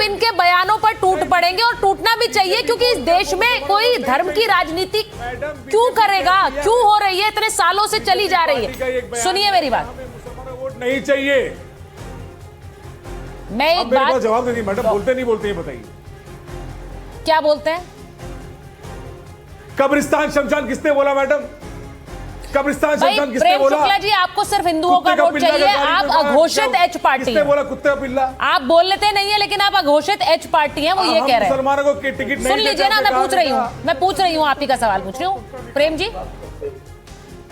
इनके बयानों पर टूट पड़ेंगे, और टूटना भी चाहिए, क्योंकि इस देश में कोई धर्म की राजनीति क्यों करेगा, क्यों हो रही है, इतने सालों से चली जा रही है। सुनिए मेरी बात, वोट नहीं चाहिए। मैं एक बात जवाब दे दी मैडम, बोलते नहीं बोलते हैं बताइए क्या बोलते हैं। कब्रिस्तान शमशान किसने बोला मैडम? कब्रिस्तान भाई शमशान किसने प्रेम बोला? शुक्ला जी, आपको सिर्फ हिंदुओं का वोट चाहिए, आप अघोषित एच पार्टी किसने बोला कुत्ते का पिल्ला? आप बोल लेते नहीं है, लेकिन आप अघोषित एच पार्टी हैं, वो ये कह रहे हैं। मुसलमानों को टिकट नहीं सुन लीजिए ना, मैं पूछ रही हूँ, आप ही का सवाल पूछ रही हूँ। प्रेम जी,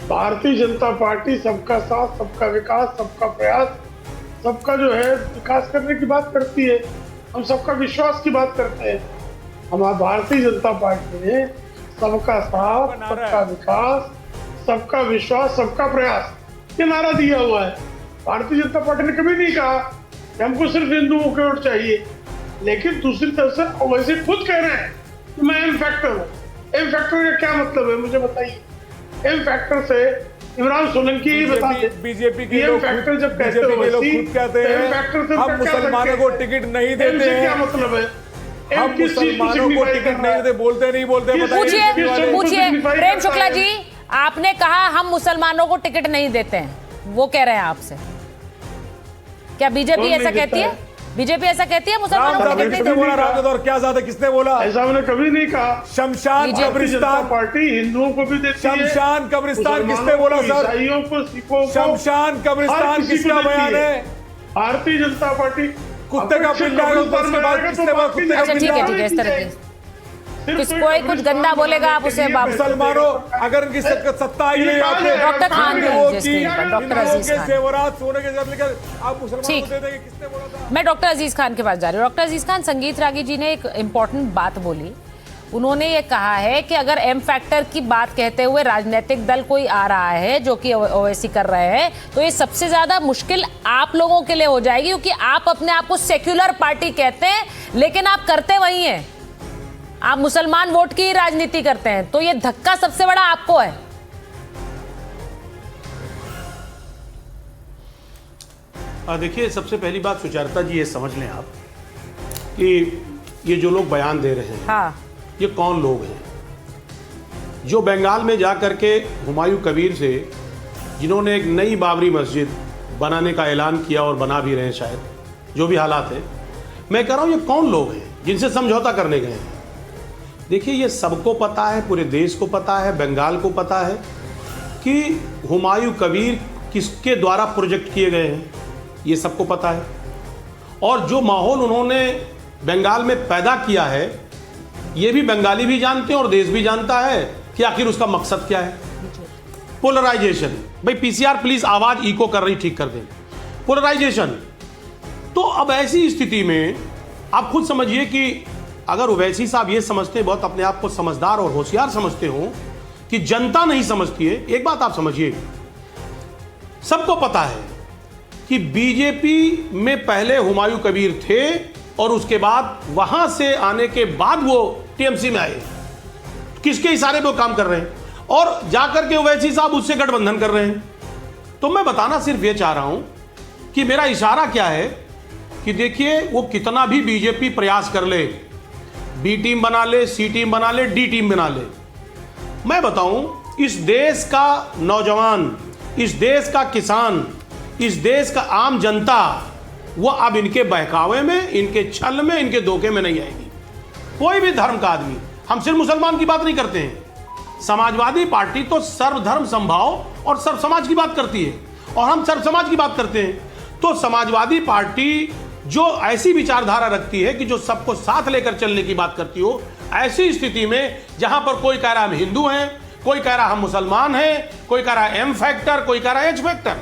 भारतीय जनता पार्टी सबका साथ, सबका विकास, सबका प्रयास, सबका जो है विकास करने की बात करती है। हम सबका विश्वास की बात करते हैं। हमारी भारतीय जनता पार्टी ने सबका साथ, सबका विकास, सबका विश्वास, सबका प्रयास ये नारा दिया हुआ है। भारतीय जनता पार्टी ने कभी नहीं कहा कि हमको सिर्फ हिंदुओं के वोट चाहिए, लेकिन दूसरी तरफ से वैसे खुद कह रहे हैं कि मैं एम फैक्टर हूँ। एम फैक्टर का क्या मतलब है मुझे बताइए। एम फैक्टर से इमरान सोलंकी ही बताते, बीजेपी के लोग फैक्टर जब कहते खुद कहते हैं हम मुसलमानों को टिकट नहीं देते हैं। क्या मतलब है? हम मुसलमानों को टिकट नहीं देते, बोलते नहीं बोलते। पूछिए प्रेम शुक्ला जी, आपने कहा हम मुसलमानों को टिकट नहीं देते हैं, वो कह रहे हैं आपसे। क्या बीजेपी ऐसा कहती है? बीजेपी ऐसा कहती है मुसलमानों को टिकट नहीं देते? बोला राजद और क्या ज्यादा किसने बोला? ऐसा मैंने कभी नहीं कहा। शमशान कब्रिस्तान पार्टी हिंदुओं को भी देती है। शमशान कब्रिस्तान किसने बोला सर? ईसाइयों को, सिखों को। शमशान कब्रिस्तान किसका बयान है? भारतीय जनता पार्टी कुत्ते का पिल्ला है, उसके बाद किसने बोला कुत्ते का अच्छा ठीक है, ठीक है, इस तरह की कोई कुछ गंदा बोलेगा आप उसे मुसलमानों अगर इनकी सत्ता आई है यहाँ पे, डॉक्टर खान डॉक्टर अजीज खान, जेवरात सोने के जब लेकर आप मुसलमानों को दे देंगे, किसने बोला था? मैं डॉक्टर अजीज खान के पास जा रही हूँ। डॉक्टर अजीज खान, संगीत रागी जी ने एक इम्पोर्टेंट बात बोली। उन्होंने ये कहा है कि अगर एम फैक्टर की बात कहते हुए राजनीतिक दल कोई आ रहा है जो कि ओवैसी कर रहे हैं, तो ये सबसे ज्यादा मुश्किल आप लोगों के लिए हो जाएगी, क्योंकि आप अपने आप को सेक्युलर पार्टी कहते हैं, लेकिन आप करते वही हैं, आप मुसलमान वोट की राजनीति करते हैं। तो ये धक्का सबसे बड़ा आपको है। देखिए, सबसे पहली बात सुचरिता जी ये समझ लें आप कि ये जो लोग बयान दे रहे हैं, हाँ, ये कौन लोग हैं जो बंगाल में जा करके हुमायूं कबीर से, जिन्होंने एक नई बाबरी मस्जिद बनाने का ऐलान किया और बना भी रहे हैं, शायद जो भी हालात है, मैं कह रहा हूँ ये कौन लोग हैं जिनसे समझौता करने गए हैं। देखिए, ये सबको पता है, पूरे देश को पता है, बंगाल को पता है कि हुमायूं कबीर किसके द्वारा प्रोजेक्ट किए गए हैं, ये सबको पता है। और जो माहौल उन्होंने बंगाल में पैदा किया है, ये भी बंगाली भी जानते हैं और देश भी जानता है कि आखिर उसका मकसद क्या है। पोलराइजेशन। भाई पीसीआर प्लीज आवाज इको कर रही, ठीक कर दें। पोलराइजेशन। तो अब ऐसी स्थिति में आप खुद समझिए कि अगर ओवैसी साहब ये समझते हैं, बहुत अपने आप को समझदार और होशियार समझते हो कि जनता नहीं समझती है, एक बात आप समझिए, सबको पता है कि बीजेपी में पहले हुमायूं कबीर थे और उसके बाद वहां से आने के बाद वो टीएमसी में आए। किसके इशारे पे वो काम कर रहे हैं और जाकर के ओवैसी साहब उससे गठबंधन कर रहे हैं। तो मैं बताना सिर्फ ये चाह रहा हूं कि मेरा इशारा क्या है कि देखिए, वो कितना भी बीजेपी प्रयास कर ले, बी टीम बना ले, सी टीम बना ले, डी टीम बना ले, मैं बताऊं, इस देश का नौजवान, इस देश का किसान, इस देश का आम जनता, वो अब इनके बहकावे में, इनके छल में, इनके धोखे में नहीं आएगी। कोई भी धर्म का आदमी, हम सिर्फ मुसलमान की बात नहीं करते हैं, समाजवादी पार्टी तो सर्वधर्म समभाव और सर्व समाज की बात करती है और हम सर्व समाज की बात करते हैं। तो समाजवादी पार्टी जो ऐसी विचारधारा रखती है कि जो सबको साथ लेकर चलने की बात करती हो, ऐसी स्थिति में जहां पर कोई कह रहा हम हिंदू हैं, कोई कह रहा हम मुसलमान हैं, कोई कह रहा एम फैक्टर, कोई कह रहा एच फैक्टर,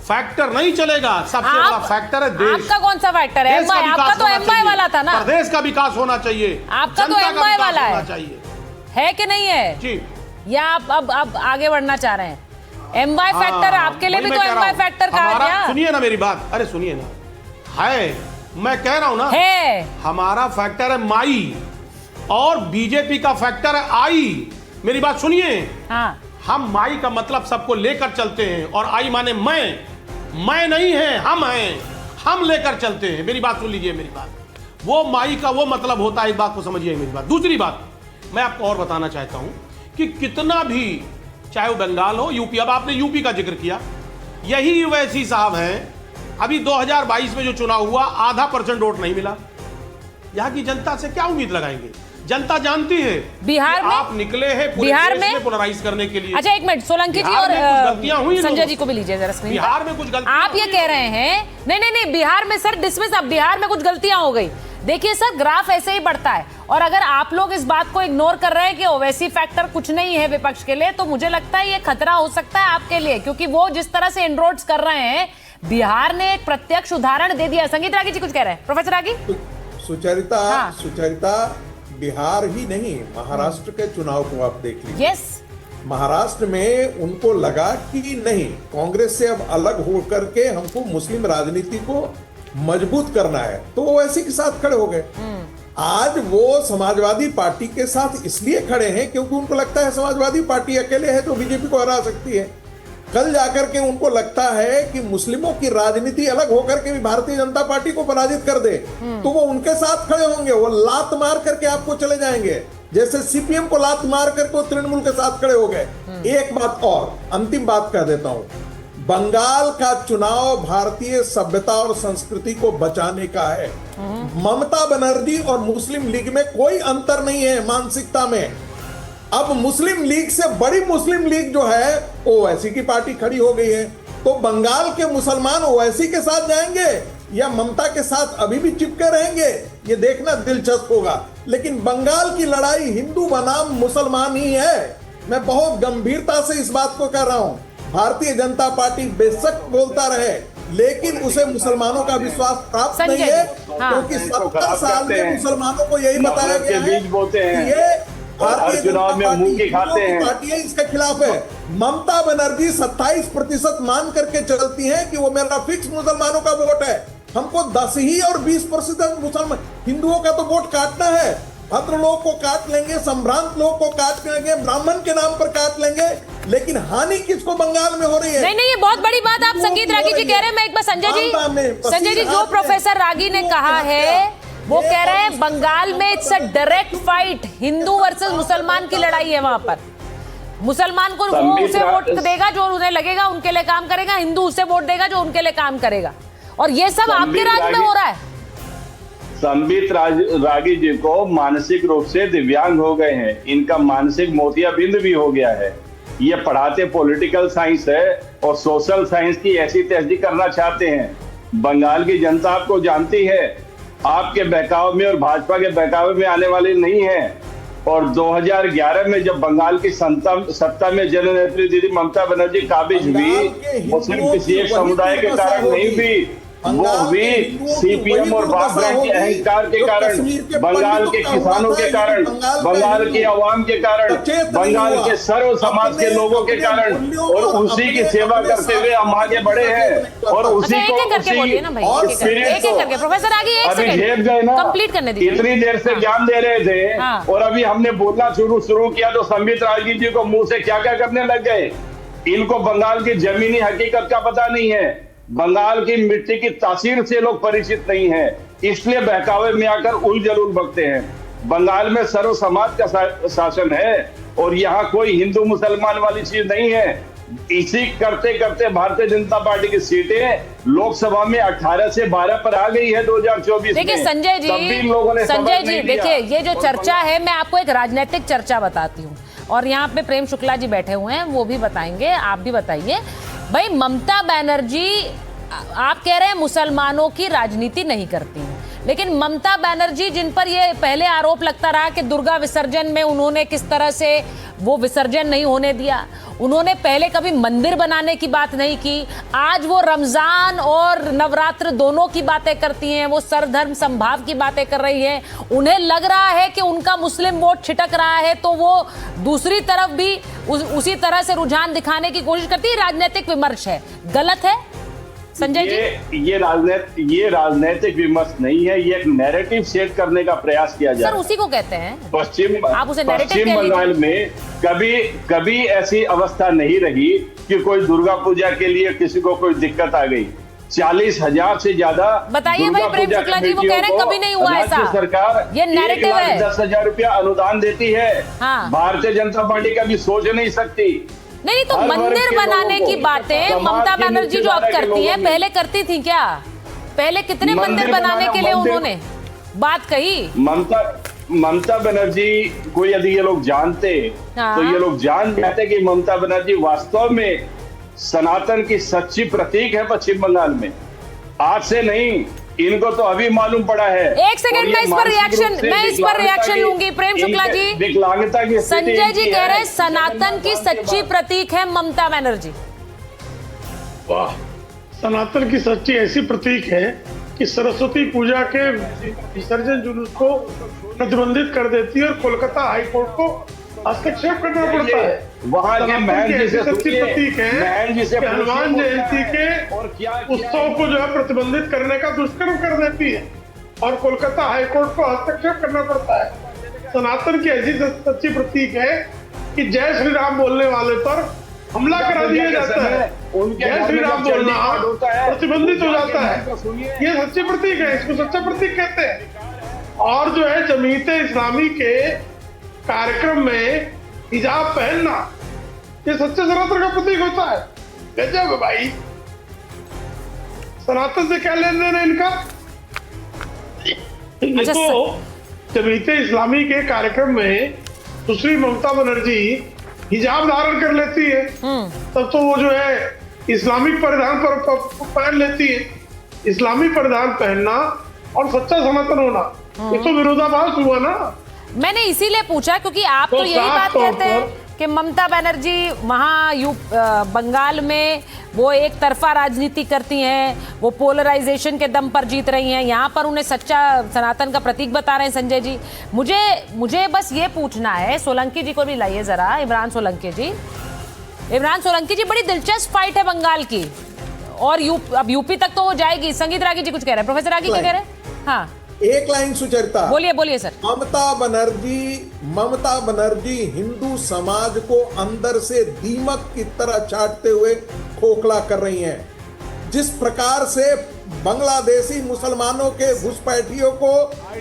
फैक्टर नहीं चलेगा। सबसे बड़ा फैक्टर है देश। आपका कौन सा फैक्टर है? आपका तो एमआई वाला था ना। प्रदेश का विकास होना चाहिए, आपका तो एमआई वाला है कि नहीं है जी? या आप अब आगे बढ़ना चाह रहे हैं? एमआई फैक्टर आपके लिए भी तो एमआई फैक्टर कहा गया। सुनिए ना मेरी बात, अरे सुनिए ना, है, मैं कह रहा हूं ना, है हमारा फैक्टर है माई और बीजेपी का फैक्टर है आई। मेरी बात सुनिए, हाँ, हम माई का मतलब सबको लेकर चलते हैं और आई माने मैं नहीं है, हम हैं, हम लेकर चलते हैं। मेरी बात सुन लीजिए, मेरी बात, वो माई का वो मतलब होता है, एक बात को समझिए मेरी बात। दूसरी बात मैं आपको और बताना चाहता हूं कि कितना भी, चाहे वो बंगाल हो, यूपी, अब आपने यूपी का जिक्र किया, यही ओवैसी साहब हैं, अभी 2022 में जो चुनाव हुआ 0.5% वोट नहीं मिला। यहां की जनता से क्या उम्मीद लगाएंगे? जनता जानती है बिहार में आप निकले हैं बिहार में पोलराइज करने के लिए। अच्छा एक मिनट, सोलंकी जी और गलतियां हुई, संजय जी को भी लीजिए जरा स्क्रीन। बिहार में कुछ गलतियां आप ये कह रहे हैं, नहीं बिहार में सर डिसमिस, अब बिहार में कुछ गलतियां हो गई। देखिए सर, ग्राफ ऐसे ही बढ़ता है, और अगर आप लोग इस बात को इग्नोर कर रहे हैं कि ओवैसी फैक्टर कुछ नहीं है विपक्ष के लिए, तो मुझे लगता है ये खतरा हो सकता है आपके लिए, क्योंकि वो जिस तरह से इनरोड्स कर रहे हैं, बिहार ने एक प्रत्यक्ष उदाहरण दे दिया। संगीत रागी जी कुछ कह रहे हैं, प्रोफेसर रागी। सुचरिता बिहार ही नहीं, महाराष्ट्र के चुनाव को आप देख लीजिए। यस, महाराष्ट्र में उनको लगा कि नहीं, कांग्रेस से अब अलग होकर के हमको मुस्लिम राजनीति को मजबूत करना है, तो वो ऐसी के साथ खड़े हो गए। आज वो समाजवादी पार्टी के साथ इसलिए खड़े हैं क्योंकि उनको लगता है समाजवादी पार्टी अकेले है तो बीजेपी को हरा सकती है। कल जाकर के उनको लगता है कि मुस्लिमों की राजनीति अलग होकर के भी भारतीय जनता पार्टी को पराजित कर दे, तो वो उनके साथ खड़े होंगे, वो लात मार करके आपको चले जाएंगे, जैसे सीपीएम को लात मार करके वो तृणमूल के साथ खड़े हो गए। एक बात और, अंतिम बात कह देता हूं, बंगाल का चुनाव भारतीय सभ्यता और संस्कृति को बचाने का है। ममता बनर्जी और मुस्लिम लीग में कोई अंतर नहीं है मानसिकता में। अब मुस्लिम लीग से बड़ी मुस्लिम लीग जो है ओवैसी की पार्टी खड़ी हो गई है, तो बंगाल के मुसलमान ओवैसी के साथ जाएंगे या ममता के साथ अभी भी चिपके रहेंगे, ये देखना दिलचस्प होगा। लेकिन बंगाल की लड़ाई हिंदू बनाम मुसलमान ही है। मैं बहुत गंभीरता से इस बात को कह रहा हूं। भारतीय जनता पार्टी बेशक बोलता रहे, लेकिन उसे मुसलमानों का विश्वास प्राप्त नहीं है, क्योंकि 70 साल में मुसलमानों को यही बताया गया है कि ये भारतीय चुनाव में मुंह की खाते हैं, पार्टियां इसके खिलाफ है। ममता बनर्जी 27% मान करके चलती हैं कि वो मेरा फिक्स मुसलमानों का वोट है, हमको 10 ही और 20% मुसलमान हिंदुओं का तो वोट काटना है। भद्र लोग को काट लेंगे, संभ्रांत लोग को काट लेंगे, ब्राह्मण के नाम पर काट लेंगे, लेकिन हानि किसको बंगाल में हो रही है? नहीं, ये बहुत बड़ी बात आप संगीत रागी जी कह रहे हैं। मैं एक बार संजय जी जो प्रोफेसर रागी ने कहा है वो कह रहे हैं बंगाल में it's a direct fight, Hindu versus मुसलमान की लड़ाई है। वहां पर मुसलमान को वो उसे वोट देगा जो उन्हें लगेगा उनके लिए काम करेगा, हिंदू उसे वोट देगा जो उनके लिए काम करेगा, और ये सब आपके राज में हो रहा है। संबित रागी जी को मानसिक रूप से दिव्यांग हो गए हैं, इनका मानसिक मोतियाबिंद भी हो गया है। ये पढ़ाते पॉलिटिकल साइंस है और सोशल साइंस की ऐसी तहजीब करना चाहते हैं। बंगाल की जनता आपको जानती है, आपके बहकावे में और भाजपा के बहकावे में आने वाली नहीं है। और 2011 में जब बंगाल की सत्ता में जननेत्री दीदी ममता बनर्जी काबिज हुई, मुस्लिम किसी एक समुदाय के कारण नहीं हुई, वो हुई सीपीएम और बाप के अहंकार के कारण, बंगाल के किसानों के कारण, बंगाल के अवाम के कारण, बंगाल के सर्व समाज के लोगों के कारण, और उसी की सेवा करते हुए हम आगे बढ़े हैं। और उसी को प्रोफेसर आगे अभी झेप गए ना, कंप्लीट करने दीजिए। इतनी देर से ज्ञान दे रहे थे और अभी हमने बोलना शुरू किया तो संबित रागी जी को मुंह से क्या क्या करने लग गए। इनको बंगाल की जमीनी हकीकत का पता नहीं है, बंगाल की मिट्टी की तासीर से लोग परिचित नहीं है, इसलिए बहकावे में आकर उलझुल बकते हैं। बंगाल में सर्व समाज का शासन है और यहाँ कोई हिंदू मुसलमान वाली चीज नहीं है। इसी करते करते भारतीय जनता पार्टी की सीटें लोकसभा में 18 से 12 पर आ गई है 2024 में। देखिए संजय जी देखिए, ये जो चर्चा है, मैं आपको एक राजनीतिक चर्चा बताती हूँ, और यहाँ पे प्रेम शुक्ला जी बैठे हुए हैं, वो भी बताएंगे, आप भी बताइए। भाई ममता बनर्जी, आप कह रहे हैं मुसलमानों की राजनीति नहीं करती हैं, लेकिन ममता बनर्जी जिन पर ये पहले आरोप लगता रहा कि दुर्गा विसर्जन में उन्होंने किस तरह से वो विसर्जन नहीं होने दिया, उन्होंने पहले कभी मंदिर बनाने की बात नहीं की, आज वो रमजान और नवरात्र दोनों की बातें करती हैं, वो सर्वधर्म समभाव की बातें कर रही है। उन्हें लग रहा है कि उनका मुस्लिम वोट छिटक रहा है, तो वो दूसरी तरफ भी उसी तरह से रुझान दिखाने की कोशिश करती है। राजनीतिक विमर्श है, गलत है संजय जी? ये राजनीतिक विमर्श नहीं है, ये एक नैरेटिव सेट करने का प्रयास किया जा रहा है। सर उसी को कहते हैं पश्चिम नैरेटिव बंगाल में कभी ऐसी अवस्था नहीं रही कि कोई दुर्गा पूजा के लिए किसी को कोई दिक्कत आ गई। 40,000 से ज्यादा बताइए भाई दुर्गा प्रेम पूजा शुक्ला जी, वो कह रहे हैं कमेटियों कभी नहीं को हुआ राज्य ऐसा। सरकार ये narrative है। 1,10,000 रुपया अनुदान देती है। हाँ। भारतीय जनता पार्टी कभी सोच नहीं सकती। नहीं तो हर वर्ग मंदिर के बनाने लोगों की को, बातें समाज ममता के बनर्जी जो अब मुख्यधारा के करती हैं लोगों ने- पहले करती थी क्या? पहले कितने मंदिर बनाने के लिए उन्होंने बात कही? ममता बनर्जी को यदि ये लोग जानते हाँ। तो ये लोग जान जाते कि ममता बनर्जी वास्तव में सनातन की सच्ची प्रतीक है पश्चिम बंगाल में। आज से नहीं, इनको तो अभी मालूम पड़ा है। एक सेकंड, मैं इस पर रिएक्शन लूंगी। प्रेम शुक्ला जी, विकलांगता की संजय जी कह रहे हैं सनातन की सच्ची प्रतीक है ममता बनर्जी। वाह, सनातन की सच्ची ऐसी प्रतीक है कि सरस्वती पूजा के विसर्जन जुलूस को प्रतिबंधित कर देती है और कोलकाता हाईकोर्ट को हस्तक्षेप करना पड़ता है। वहां के महंत जी से सच्ची प्रतीक है महंत जी से कि हनुमान जयंती के और क्या उत्सव को जो है प्रतिबंधित करने का दुष्कर्म कर देती है और कोलकाता हाईकोर्ट को हस्तक्षेप करना पड़ता है। सनातन की ऐसी सच्ची प्रतीक है कि जय श्री राम बोलने वाले पर हमला करा दिया जाता है। जय श्री राम बोलना प्रतिबंधित हो जाता है। ये सच्ची प्रतीक है, इसको सच्चा प्रतीक कहते हैं। और जो है जमीयते इस्लामी के कार्यक्रम में हिजाब पहनना, ये सच्चे सनातन का प्रतीक होता है। गजब है भाई, सनातन से क्या लेन देन है इनका? ये तो जमीयते इस्लामी के कार्यक्रम में सुश्री ममता बनर्जी हिजाब धारण कर लेती है, तब तो वो जो है इस्लामिक परिधान पर पहन लेती है। इस्लामिक परिधान पहनना और सच्चा सनातन होना, ये तो विरोधाभास हुआ ना। मैंने इसीलिए पूछा क्योंकि आप तो यही बात कहते हैं कि ममता बनर्जी वहाँ बंगाल में वो एक तरफा राजनीति करती हैं, वो पोलराइजेशन के दम पर जीत रही हैं। यहाँ पर उन्हें सच्चा सनातन का प्रतीक बता रहे हैं संजय जी। मुझे बस ये पूछना है, सोलंकी जी को भी लाइए जरा, इमरान सोलंकी जी। इमरान सोलंकी जी, बड़ी दिलचस्प फाइट है बंगाल की और अब यूपी तक तो वो जाएगी। संगीत रागी जी कुछ कह रहे हैं, प्रोफेसर रागी क्या कह रहे हैं? हाँ एक लाइन सुचरिता, बोलिए सर। ममता बनर्जी हिंदू समाज को अंदर से दीमक की तरह चाटते हुए खोखला कर रही हैं। जिस प्रकार से बांग्लादेशी मुसलमानों के घुसपैठियों को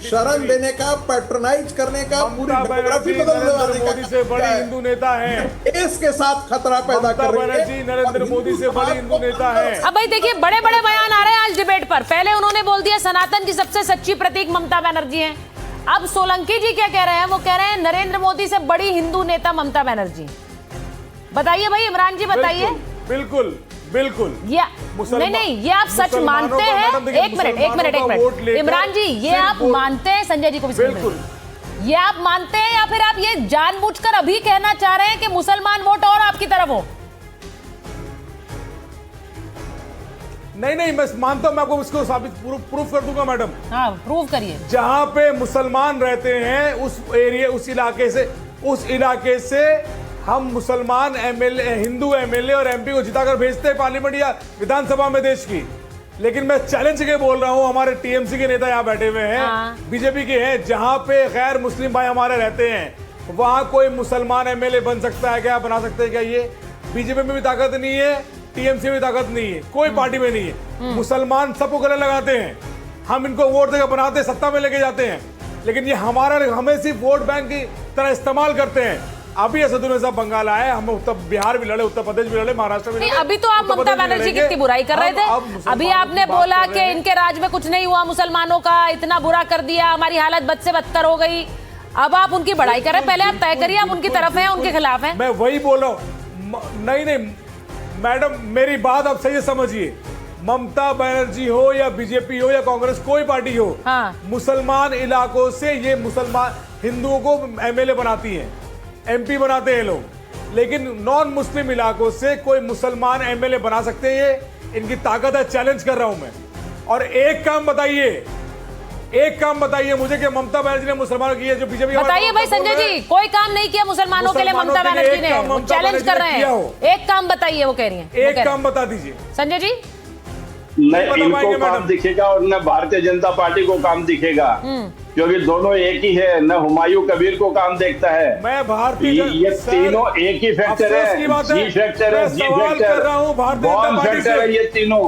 शरण देने का, पैट्रोनाइज करने का, पूरी डेमोग्राफी बदलने का मोदी से बड़ी हिंदू नेता है। देश के साथ खतरा पैदा कर रही है। नरेंद्र मोदी से बड़ी हिंदू नेता है। अब भाई देखिए, बड़े बड़े बयान आ रहे हैं आज डिबेट पर। पहले उन्होंने बोल दिया सनातन की सबसे सच्ची प्रतीक ममता बनर्जी है। अब सोलंकी जी क्या कह रहे हैं? वो कह रहे हैं नरेंद्र मोदी से बड़ी हिंदू नेता ममता बनर्जी। बताइए भाई इमरान जी, बताइए। बिल्कुल नहीं, ये आप सच मानते हैं? एक मिनट इमरान जी, ये आप मानते हैं? संजय जी को भी बिल्कुल, ये आप मानते हैं या फिर आप ये जानबूझकर अभी कहना चाह रहे हैं कि मुसलमान वोट और आपकी तरफ हो? नहीं, मैं मानता हूं। मैं आपको इसको साबित प्रूफ कर दूंगा मैडम। हाँ, प्रूव करिए। जहां पे मुसलमान रहते हैं उस इलाके से हम मुसलमान एमएलए, हिंदू एमएलए और एमपी को जिताकर भेजते हैं पार्लियामेंट या विधानसभा में देश की। लेकिन मैं चैलेंज के बोल रहा हूं, हमारे टीएमसी के नेता यहाँ बैठे हुए हैं, बीजेपी के हैं, जहां पे गैर मुस्लिम भाई हमारे रहते हैं वहां कोई मुसलमान एमएलए बन सकता है क्या? बना सकते हैं क्या? ये बीजेपी में भी ताकत नहीं है, टीएमसी में भी ताकत नहीं है, कोई पार्टी में नहीं है। मुसलमान सबको गले लगाते हैं, हम इनको वोट देकर बनाते, सत्ता में लेके जाते हैं, लेकिन ये हमें सिर्फ वोट बैंक की तरह इस्तेमाल करते हैं। अभी असदुल साहब बंगाल आए, हम उत्तर बिहार भी लड़े, उत्तर प्रदेश भी लड़े, महाराष्ट्र भी लड़े। अभी तो आप ममता बनर्जी की इतनी बुराई कर रहे थे। अभी आपने बोला कि इनके राज में कुछ नहीं हुआ, मुसलमानों का इतना बुरा कर दिया, हमारी हालत बद से बदतर हो गई। अब आप उनकी बढ़ाई कर रहे हैं। पहले आप तय करिए आप उनकी तरफ हैं, उनके खिलाफ हैं। मैं वही बोल रहा हूँ। नहीं मैडम, मेरी बात आप सही से समझिए। ममता बनर्जी हो या बीजेपी हो या कांग्रेस, कोई पार्टी हो, मुसलमान इलाकों से ये मुसलमान हिंदुओं को एमएलए बनाती हैं, एमपी बनाते हैं लोग, लेकिन नॉन मुस्लिम इलाकों से कोई मुसलमान एमएलए बना सकते हैं। ये इनकी ताकत है, चैलेंज कर रहा हूं मैं। और एक काम बताइए मुझे कि ममता बनर्जी ने मुसलमानों की, जो बीजेपी, बताइए भाई संजय जी, कोई काम नहीं किया मुसलमानों के लिए ममता बनर्जी ने, चैलेंज कर रहे हैं। एक काम बताइए, वो कह रही है। एक काम बता दीजिए संजय जी। न इनको काम दिखेगा और न भारतीय जनता पार्टी को काम दिखेगा, क्योंकि दोनों एक ही है। न हुमायूं कबीर को काम देखता है। मैं भारतीय, ये तीनों एक ही फैक्टर है, जी फैक्टर है, जी फैक्टर, बॉम्ब फैक्टर है, ये तीनों।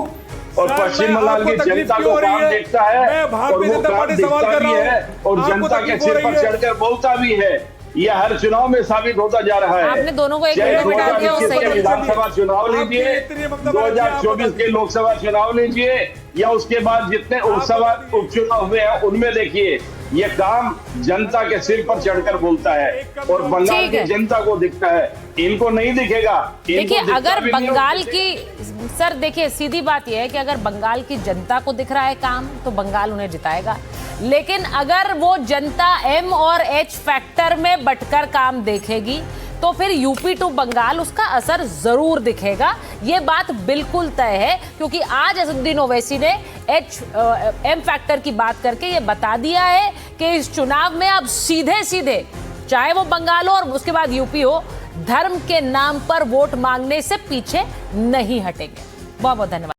और सर, पश्चिम मैं बंगाल की आपको तकलीफ जनता क्यों को हो रही काम है? देखता है मैं भारतीय और वो जनता काम पार्टी सवाल दिखता कर भी रहा है हूं। और आपको जनता के तकलीफ हो सिर रही पर है? चढ़कर बोलता भी है। ये हर चुनाव में साबित होता जा रहा है। आपने दोनों को एक चाहे मिनट में डाल दिया, वो 2021 सही के है। विधानसभा चुनाव आपके लीजिए, इतनी मतलब है कि आप 2024 बता के लोकसभा चुनाव लीजिए, या उसके बाद जितने उपसभा बता दीजिए। उपचुनाव हुए हैं उनमें देखिए, ये काम जनता के सिर पर चढ़कर बोलता है और बंगाल ठीक की है। जनता को दिखता है। इनको नहीं दिखेगा। इनको देखिए दिखता अगर भी नहीं है, बंगाल उनको की, सर देखिए सीधी बात यह है कि अगर बंगाल की जनता को दिख रहा है काम तो बंगाल उन्हें जिताएगा, लेकिन अगर वो जनता एम और एच फैक्टर में बटकर काम देखेगी तो फिर यूपी टू बंगाल उसका असर जरूर दिखेगा। ये बात बिल्कुल तय है, क्योंकि आज असदुद्दीन ओवैसी ने एम फैक्टर की बात करके ये बता दिया है कि इस चुनाव में अब सीधे सीधे चाहे वो बंगाल हो और उसके बाद यूपी हो, धर्म के नाम पर वोट मांगने से पीछे नहीं हटेंगे। बहुत बहुत धन्यवाद।